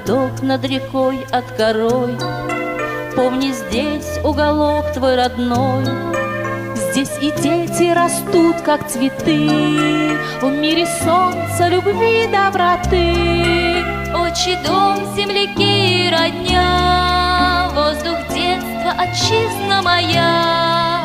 городок над рекой Аткарой. Помни, здесь уголок твой родной. Здесь и дети растут, как цветы, в мире солнца, любви, доброты. Отчий дом, земляки и родня, воздух детства, отчизна моя.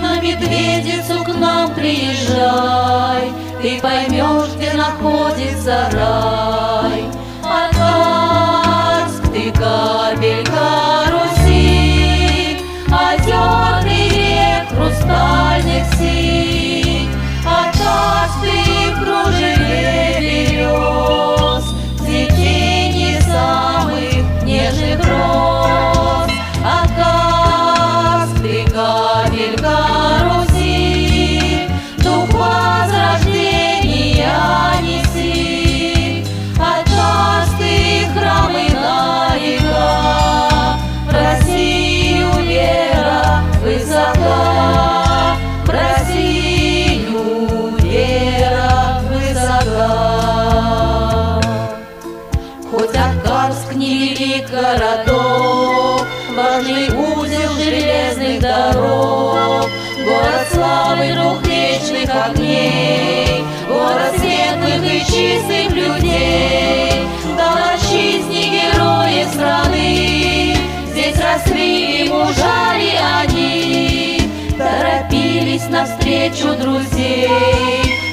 На Медведицу к нам приезжай, ты поймешь, где находится рай. Аткарск, ты капелька Руси, озер и рек, хрустальных синь. Аткарск, ты в кружеве берез, цветение самых нежных роз. Аткарск, ты капелька Руси, дух возрождения неси. Аткарск, ты храмы на века, в Россию вера высока, в Россию вера высока. Хоть Аткарск невелик городок, важный узел железных дорог, город славы, дух вечных огней, город светлых и чистых людей. Дал отчизне герои страны, здесь росли и мужали они, торопились навстречу друзей,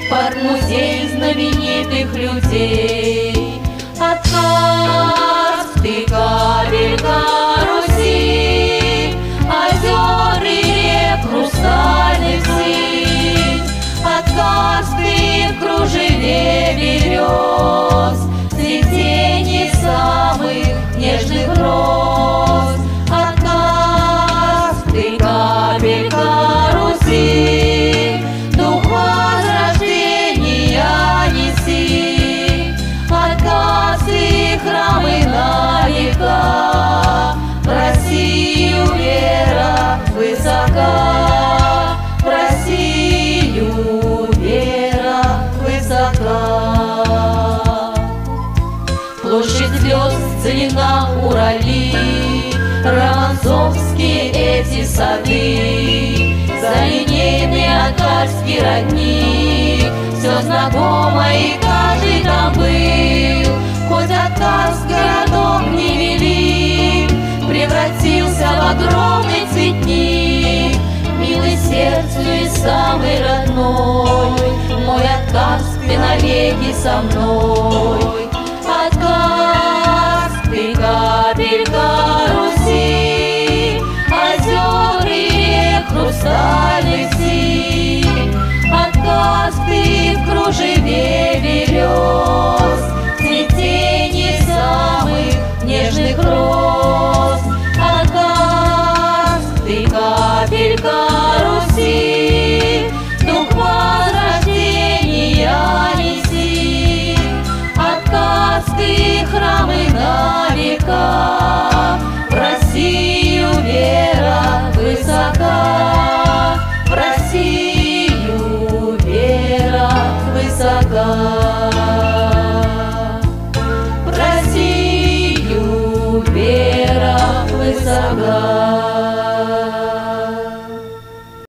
под музей знаменитых людей. Аткарск, ты капелька Руси, озер и рек, хрустальных синь. Аткарск, ты в кружеве берез, цветение самых нежных роз. Аткарск, ты капелька Руси, дух возрождения неси. Аткарск, ты храмы на века, в Россию вера высока, в Россию вера высока. Площадь звезд целина Урали, Романцовские эти сады, за линейный Аткарский родник, все знакомо и каждый там был. Хоть Аткарск городок невелик, превратился в огромный цветник, милый сердцу и самый родной, мой Аткарск, ты навеки со мной. Аткарск, ты капелька Руси, озер и рек, хрустальных синь. Аткарск, ты в кружеве